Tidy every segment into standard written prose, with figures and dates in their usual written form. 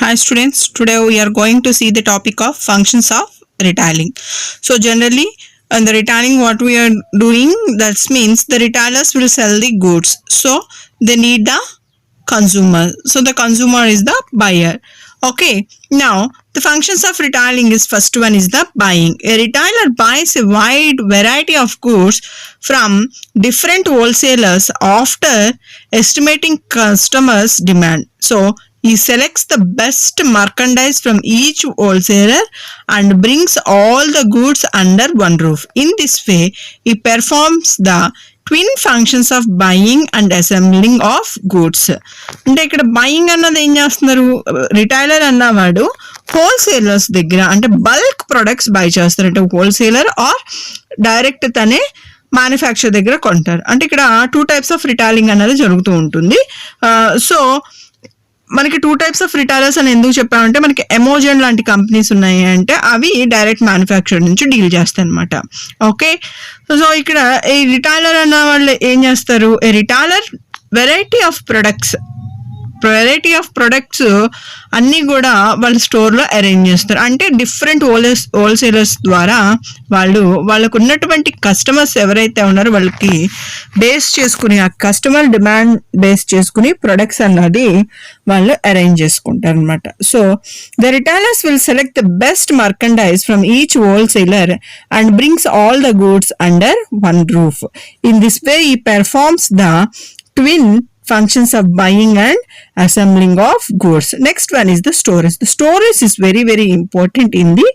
Hi students, today we are going to see the topic of functions of retailing. So generally in the retailing what we are doing, that means the retailers will sell the goods. So they need the consumer. So the consumer is the buyer. Okay, now the functions of retailing is first one is the buying. A retailer buys a wide variety of goods from different wholesalers after estimating customers' demand. So he selects the best merchandise from each wholesaler and brings all the goods under one roof. In this way, he performs the twin functions of buying and assembling of goods. అంటే ఇక్కడ buying అన్నది ఏం చేస్తున్నారు, retailer అన్నవాడు wholesalers దగ్గర అంటే bulk products by చేస్తారు. అంటే హోల్సేలర్ ఆర్ డైరెక్ట్ తనే మ్యానుఫ్యాక్చర్ దగ్గర కొంటారు. అంటే ఇక్కడ 2 types ఆఫ్ రిటైలింగ్ అనేది జరుగుతూ ఉంటుంది. సో మనకి 2 types ఆఫ్ రిటైలర్స్ అని ఎందుకు చెప్పామంటే, మనకి ఎమోజన్ లాంటి కంపెనీస్ ఉన్నాయి అంటే అవి డైరెక్ట్ మ్యానుఫ్యాక్చర్ నుంచి డీల్ చేస్తాయి అనమాట. ఓకే, సో ఇక్కడ ఈ రిటైలర్ అన్న వాళ్ళు ఏం చేస్తారు, ఏ రిటైలర్ వెరైటీ ఆఫ్ ప్రొడక్ట్స్ అన్నీ కూడా వాళ్ళ స్టోర్లో అరేంజ్ చేస్తారు. అంటే డిఫరెంట్ హోల్సేలర్స్ ద్వారా వాళ్ళకు ఉన్నటువంటి కస్టమర్స్ ఎవరైతే ఉన్నారో వాళ్ళకి బేస్ చేసుకుని, ఆ కస్టమర్ డిమాండ్ బేస్ చేసుకుని ప్రొడక్ట్స్ అన్నది వాళ్ళు అరేంజ్ చేసుకుంటారు అనమాట. So the retailers will select the best merchandise from each wholesaler and brings all the goods under one roof. In this way ఈ performs the twin functions of buying and assembling of goods. Next one is the storage. The storage is very, very important in the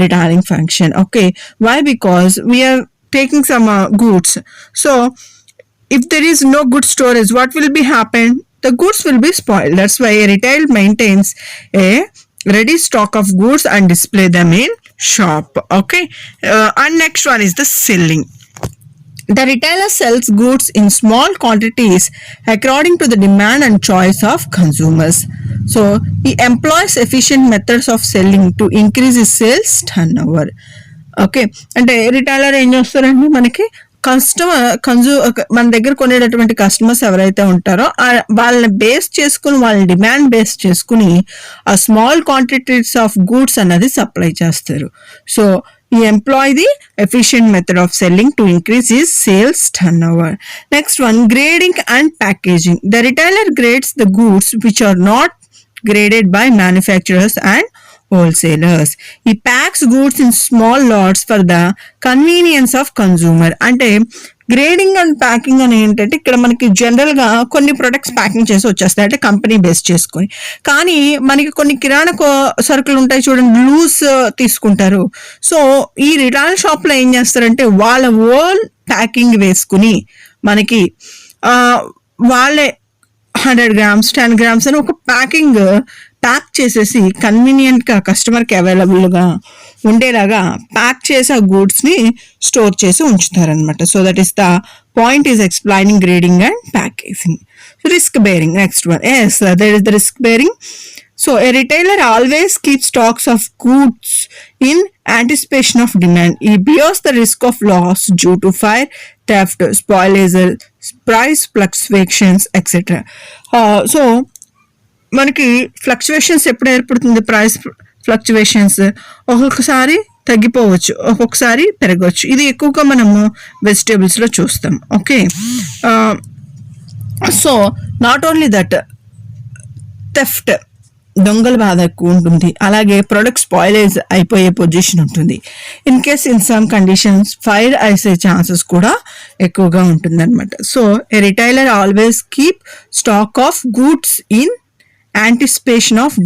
retailing function. Okay, why? Because we are taking some goods. So if there is no good storage, what will be happen? The goods will be spoiled. That's why a retail maintains a ready stock of goods and display them in shop. Okay, and next one is the selling. The retailer sells goods in small quantities according to the demand and choice of consumers. So he employs efficient methods of selling to increase his sales turnover. Okay, అంటే retailer ఏం చేస్తారంటే, మనకి మన దగ్గర కొనేటటువంటి customers ఎవరైతే ఉంటారో వాళ్ళని base చేసుకుని, వాళ్ళ డిమాండ్ బేస్ చేసుకుని ఆ స్మాల్ క్వాంటిటీస్ ఆఫ్ గూడ్స్ అన్నది సప్లై చేస్తారు. So he employ the efficient method of selling to increase his sales turnover. Next one, grading and packaging. The retailer grades the goods which are not graded by manufacturers and wholesalers. He packs goods in small lots for the convenience of consumer. అంటే grading and packing అని ఏంటంటే, ఇక్కడ మనకి జనరల్గా కొన్ని products packing చేసి వచ్చేస్తాయి అంటే కంపెనీ బేస్ చేసుకొని. కానీ మనకి కొన్ని కిరాణా సరుకులు ఉంటాయి చూడండి, లూజ్ తీసుకుంటారు. సో ఈ రిటైల్ షాప్లో ఏం చేస్తారంటే, వాళ్ళ ఓన్ ప్యాకింగ్ వేసుకుని మనకి వాళ్ళే 100 grams 10 grams అని ఒక ప్యాక్ చేసేసి కన్వీనియంట్గా కస్టమర్కి అవైలబుల్గా ఉండేలాగా ప్యాక్ చేసి ఆ గూడ్స్ని స్టోర్ చేసి ఉంచుతారనమాట. So that is the point is explaining grading and packaging. Risk bearing, next one. Yes, that is the risk bearing. So a retailer always keeps stocks of goods in anticipation of demand. He bears the risk of loss due to fire, theft, spoilage, price fluctuations, etc. So మనకి fluctuations ఎప్పుడు ఏర్పడుతుంది, price fluctuations ఒక్కొక్కసారి తగ్గిపోవచ్చు, ఒక్కొక్కసారి పెరగవచ్చు. ఇది ఎక్కువగా మనము వెజిటేబుల్స్లో చూస్తాం. Okay, so not only that, theft, దొంగల బాధ ఎక్కువ ఉంటుంది. అలాగే ప్రొడక్ట్ స్పాయిలేజ్ అయిపోయే పొజిషన్ ఉంటుంది. In case in some conditions fire అయ్యే ఛాన్సెస్ కూడా ఎక్కువగా ఉంటుంది అనమాట. So a retailer always keep stock of goods in anticipation of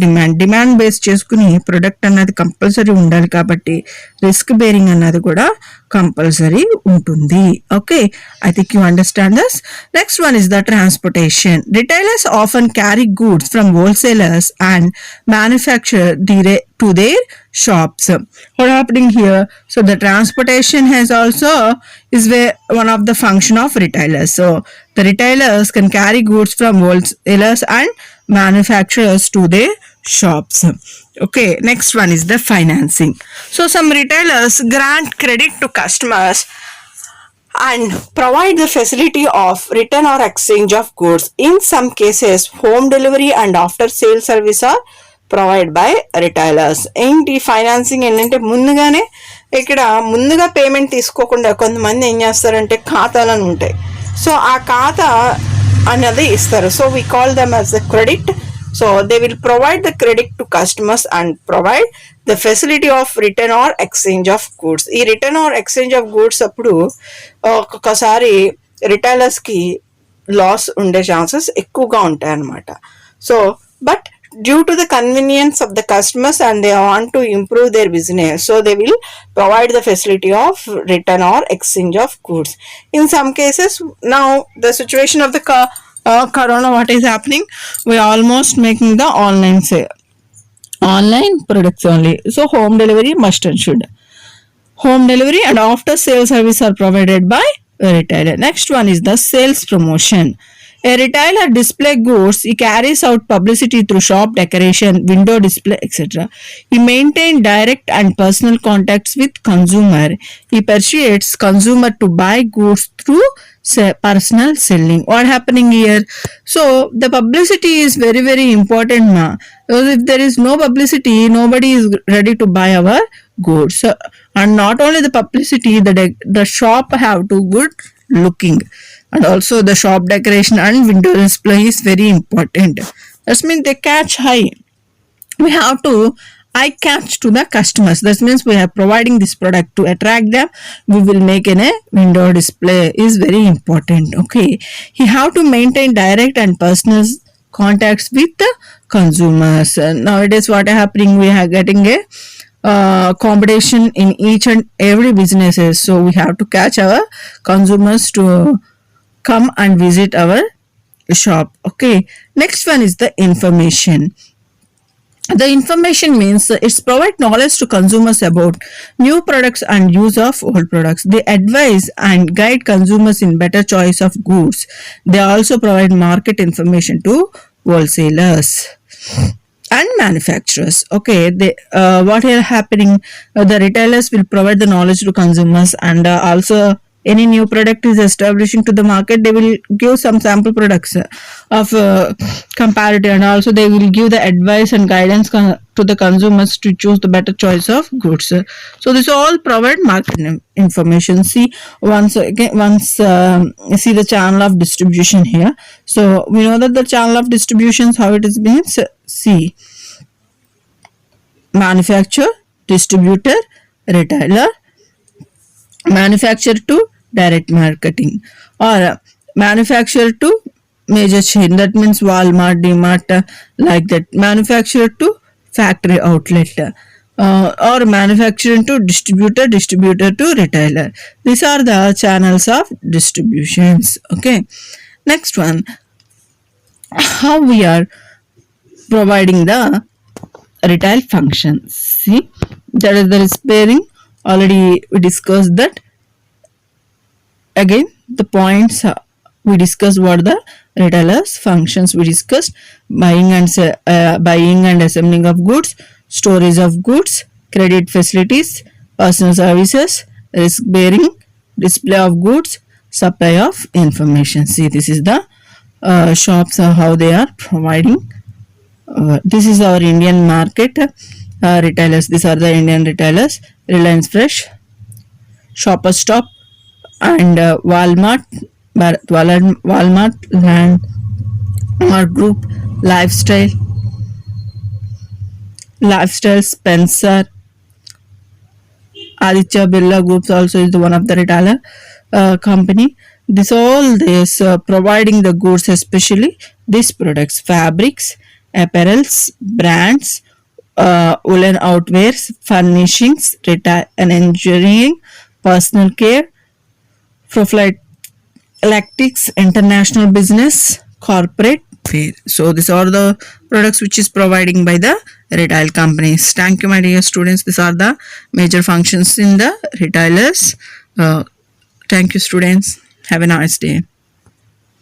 demand base చేసుకుని ప్రొడక్ట్ అన్నది కంపల్సరీ ఉండాలి. కాబట్టి రిస్క్ బేరింగ్ అన్నది కూడా కంపల్సరీ ఉంటుంది. Okay, I think you understand this. Next one is the transportation. Retailers often carry goods from wholesalers and manufacture to their shops. What happening here? So the transportation has also is one of the function of retailers. So the retailers can carry goods from wholesalers and manufacturers to their shops. Okay, next one is the financing. So some retailers grant credit to customers and provide the facility of return or exchange of goods. In some cases, home delivery and after sale service are provide by retailers. ఏంటి financing ఏంటంటే ముందుగా payment తీసుకోకుండా కొంతమంది ఏం చేస్తారంటే ఖాతాలను ఉంటాయి, so ఆ ఖాతా అనేది ఇస్తారు. So we call them as the credit. So they will provide the credit to customers and provide the facility of return or exchange of goods. ఈ return or exchange of goods అప్పుడు ఒక్కొక్కసారి రిటైలర్స్కి loss ఉండే chances ఎక్కువగా ఉంటాయి అన్నమాట. So but due to the convenience of the customers and they want to improve their business, so they will provide the facility of return or exchange of goods. In some cases, now the situation of the corona, what is happening, we are almost making the online sale, online products only. So home delivery must and should. Home delivery and after sale service are provided by a retailer. Next one is the sales promotion. A retailer display goods. He carries out publicity through shop decoration, window display, etc. He maintains direct and personal contacts with consumer. He persuades consumer to buy goods through personal selling. What happening here? So the publicity is very very important, ma. Because if there is no publicity, nobody is ready to buy our goods. And not only the publicity, the shop have to good looking, and also the shop decoration and window display is very important. That means they catch high. We have to eye catch to the customers. That means we are providing this product to attract them. We will make a window display is very important. Okay, you have to maintain direct and personal contacts with the consumers. Nowadays what is happening, we are getting a competition in each and every businesses, so we have to catch our consumers to come and visit our shop. Okay, next one is the information. The information means it's provide knowledge to consumers about new products and use of old products. They advise and guide consumers in better choice of goods. They also provide market information to wholesalers and manufacturers. Okay, what is happening, the retailers will provide the knowledge to consumers, and also any new product is establishing to the market, they will give some sample products of comparative, and also they will give the advice and guidance to the consumers to choose the better choice of goods. So this all provide market information. See once see the channel of distribution here. So we know that the channel of distributions, how it is being. See, manufacturer, distributor, retailer, manufacturer to direct marketing, or manufacturer to major chain, that means Walmart, DMart, like that. Manufacturer to factory outlet, or manufacturer to distributor, distributor to retailer. These are the channels of distributions. Okay, next one, how we are providing the retail functions. See, that is the repairing, already we discussed that. Again the points we discussed what the retailers functions. We discussed buying and assembling of goods, storage of goods, credit facilities, personal services, risk bearing, display of goods, supply of information. See, this is the shops how they are providing. This is our Indian market retailers. These are the Indian retailers: Reliance Fresh, Shoppers Stop, and Walmart, Landmark Group, Lifestyle, Spencer, Aditya Birla Groups also is the one of the retailer company. This all this providing the goods, especially these products: fabrics, apparels, brands, woolen outwears, furnishings, retail and engineering, personal care, prophylactics, international business, corporate fair. So these are the products which is providing by the retail companies. Thank you, my dear students. These are the major functions in the retailers. Thank you, students. Have a nice day.